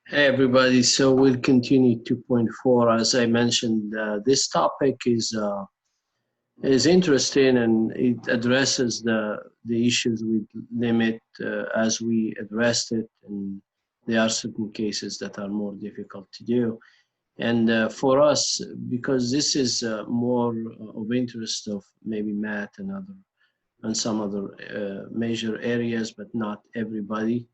Hey everybody, so we'll continue 2.4. As I mentioned, this topic is interesting and it addresses the issues with limit as we addressed it, and there are certain cases that are more difficult to do. And for us, because this is more of interest of maybe math and some other major areas, but not everybody,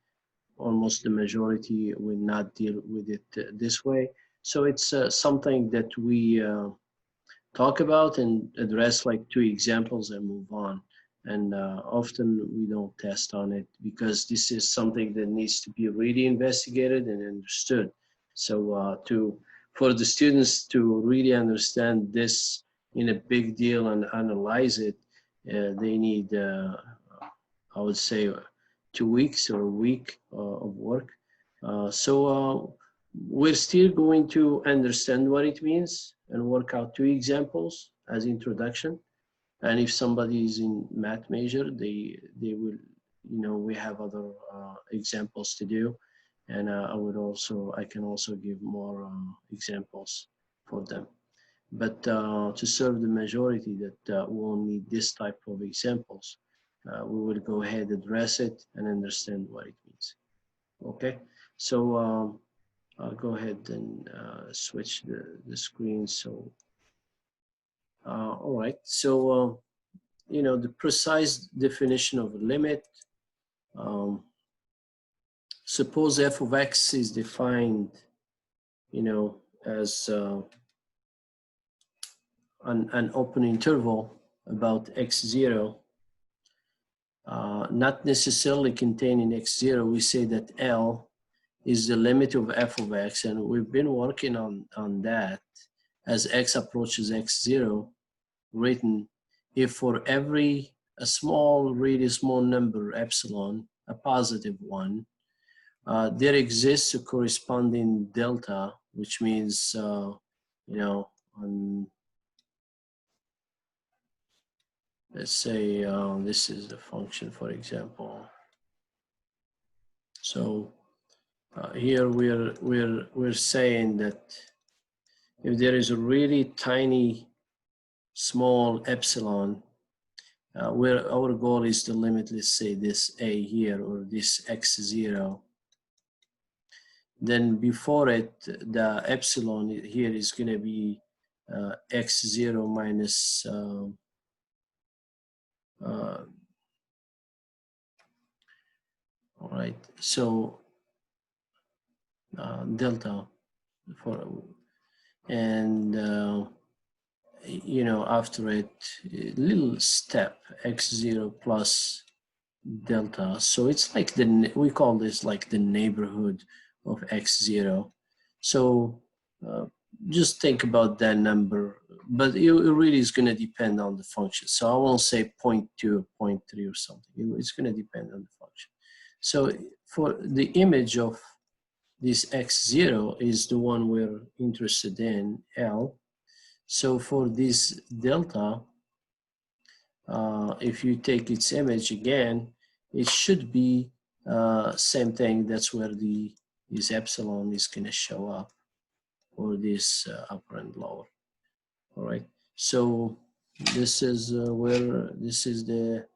almost the majority will not deal with it this way. So it's something that we talk about and address like two examples and move on. And often we don't test on it because this is something that needs to be really investigated and understood. So for the students to really understand this in a big deal and analyze it, they need, I would say, 2 weeks or a week of work. We're still going to understand what it means and work out two examples as introduction. And if somebody is in math major, they will, we have other examples to do. And I can also give more examples for them. But to serve the majority that won't need this type of examples, we will go ahead, address it, and understand what it means. Okay, so I'll go ahead and switch the screen. So, all right, so, the precise definition of a limit. Um, suppose f of x is defined, as an open interval about x0, not necessarily containing x0. We say that L is the limit of f of x, and we've been working on that as x approaches x0, written if for every really small number epsilon, a positive one, there exists a corresponding delta, which means, on, let's say this is the function, for example. So here we're saying that if there is a really tiny small epsilon, where our goal is to limit, let's say this a here or this x0, then before it, the epsilon here is going to be x0 minus all right, so delta for, and after it, a little step x0 plus delta. So it's like we call this like the neighborhood of x0. So just think about that number, but it really is going to depend on the function. So I won't say 0.2 or 0.3 or something. It's going to depend on the function. So for the image of this x0 is the one we're interested in, L. So for this delta, if you take its image again, it should be same thing. That's where this epsilon is going to show up, or this upper and lower. All right. So this is this is the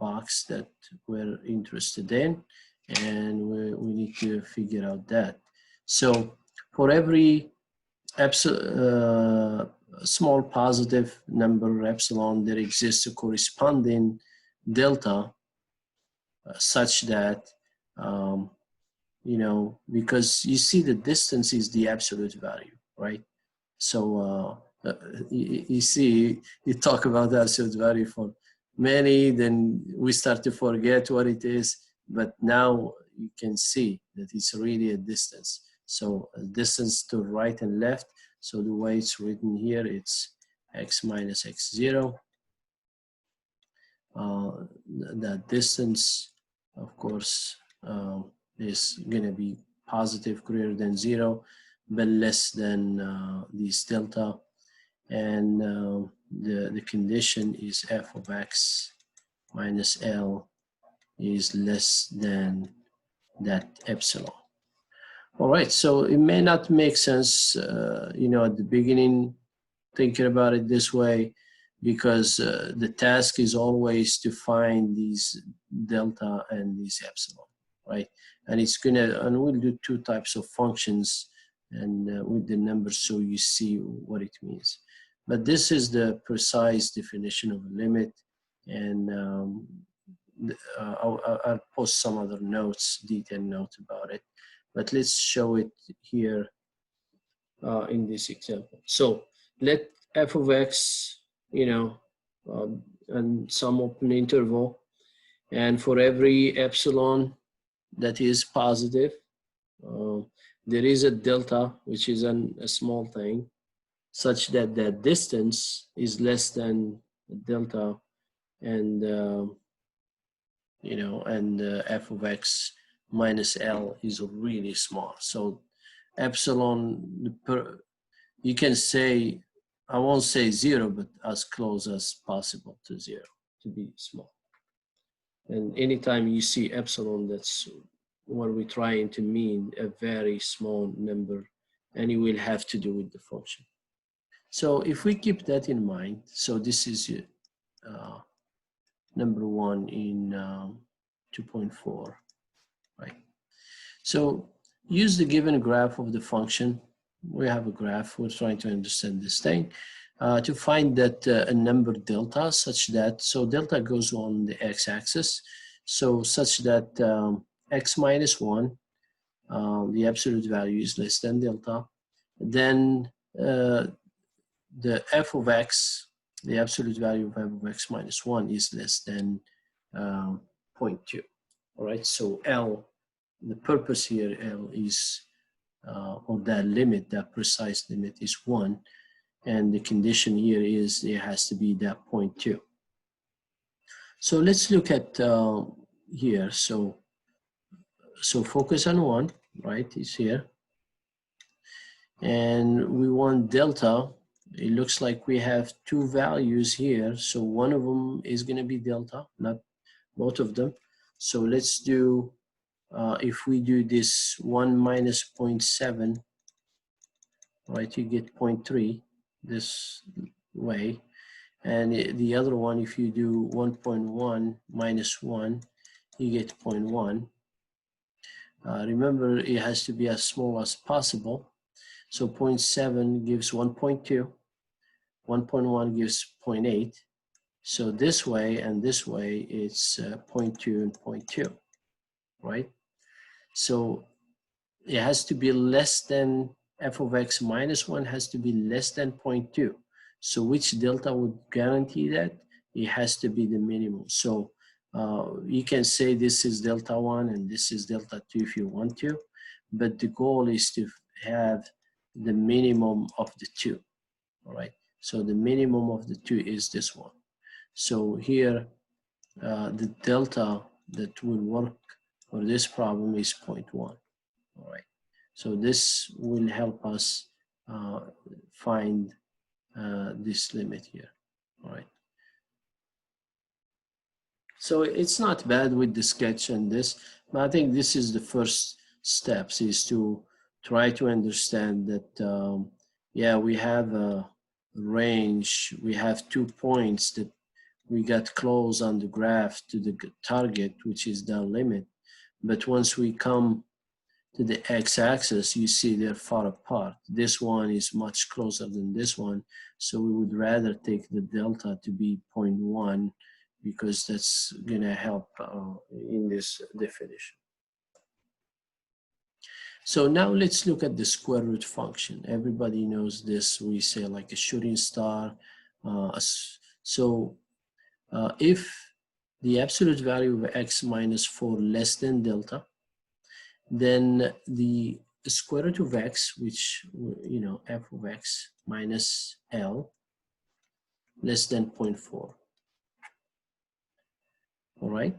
box that we're interested in, and we need to figure out that. So for every small positive number epsilon, there exists a corresponding delta such that, because you see the distance is the absolute value, right? So you see, you talk about the absolute value for many, then we start to forget what it is, but now you can see that it's really a distance. So a distance to right and left. So the way it's written here, it's x minus x0. That distance, of course, is going to be positive, greater than 0, but less than this delta. And the condition is f of x minus L is less than that epsilon. All right, so it may not make sense, you know, at the beginning, thinking about it this way, because the task is always to find these delta and these epsilon, right? And it's gonna, and we'll do two types of functions and with the numbers so you see what it means. But this is the precise definition of a limit, and I'll post some other notes, detailed notes about it. But let's show it here in this example. So let f of x, you know, and some open interval, and for every epsilon that is positive, there is a delta, which is a small thing, such that that distance is less than delta, and you know, and f of x minus L is really small. So epsilon, you can say, I won't say zero, but as close as possible to zero, to be small. And anytime you see epsilon, that's what we're trying to mean, a very small number, and you will have to do with the function. So if we keep that in mind, so this is number one in 2.4, right? So use the given graph of the function. We have a graph, we're trying to understand this thing, to find that a number delta such that, so delta goes on the x-axis, so such that x minus 1, the absolute value is less than delta, then the f of x, the absolute value of f of x minus 1 is less than 0.2. All right, so L, the purpose here, L is, or that limit, that precise limit is 1. And the condition here is it has to be that 0.2. So let's look at here. So focus on 1, right? It's here. And we want delta. It looks like we have two values here. So one of them is going to be delta, not both of them. So let's do, if we do this 1 minus 0.7, right, you get 0.3 this way. And the other one, if you do 1.1 minus 1, you get 0.1. Remember, it has to be as small as possible. So 0.7 gives 1.2. 1.1 gives 0.8. So this way and this way, it's 0.2 and 0.2, right? So it has to be less than, f of x minus 1 has to be less than 0.2. So which delta would guarantee that? It has to be the minimum. So you can say this is delta 1 and this is delta 2 if you want to, but the goal is to have the minimum of the two, all right? So the minimum of the two is this one. So here, the delta that will work for this problem is 0.1, all right? So this will help us find this limit here, all right? So it's not bad with the sketch and this, but I think this is the first steps, is to try to understand that, yeah, we have a range, we have 2 points that we got close on the graph to the target, which is the limit. But once we come to the x-axis, you see they're far apart. This one is much closer than this one, so we would rather take the delta to be 0.1, because that's gonna help in this definition. So now let's look at the square root function. Everybody knows this. We say like a shooting star. If the absolute value of x minus 4 less than delta, then the square root of x, which, you know, f of x minus L less than 0.4. All right,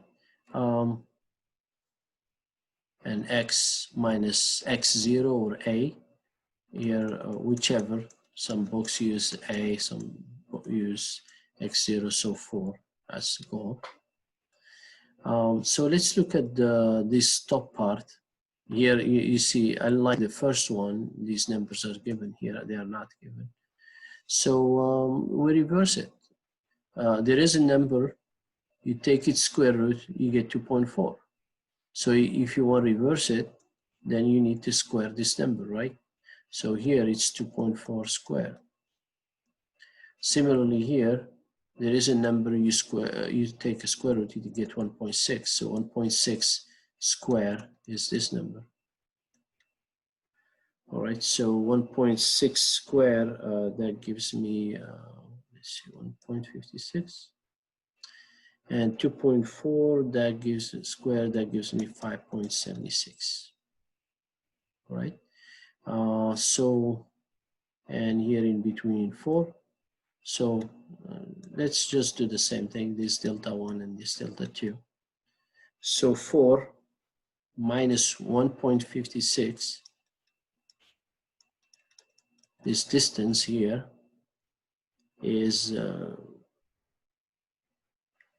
and x minus x0 or a, here, whichever. Some books use a, some use x0, so 4 as the goal. So let's look at this top part. Here you see, unlike the first one, these numbers are given. Here they are not given. So we reverse it. There is a number, you take its square root, you get 2.4. So if you want to reverse it, then you need to square this number, right? So here it's 2.4 squared. Similarly here, there is a number, you take a square root, you get 1.6. So 1.6 square is this number. All right, so 1.6 square, that gives me, let's see, 1.56. And 2.4, that gives square, that gives me 5.76. All right, so, and here in between 4. So let's just do the same thing, this delta 1 and this delta 2. So 4 minus 1.56, this distance here is, no,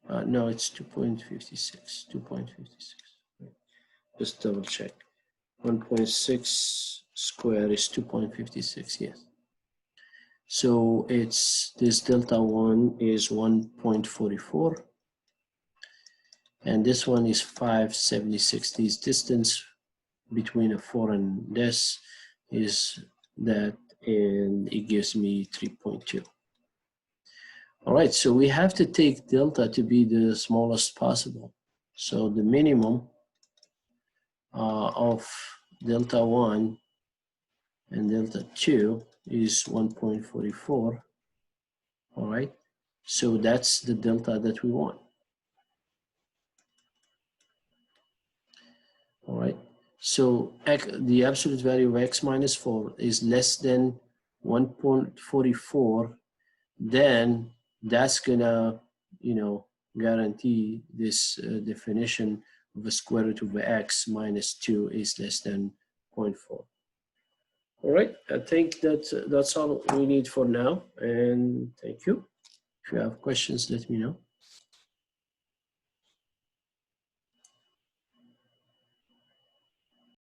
it's 2.56, 2.56. Just double check. 1.6 square is 2.56, yes. So it's, this delta 1 is 1.44. And this one is 576. This distance between a 4 and this is that, and it gives me 3.2. All right, so we have to take delta to be the smallest possible. So the minimum of delta 1 and delta 2 is 1.44. All right, so that's the delta that we want. All right, so the absolute value of x minus 4 is less than 1.44, then that's gonna, you know, guarantee this definition of a square root of x minus 2 is less than 0.4. All right, I think that's all we need for now, and thank you. If you have questions, let me know.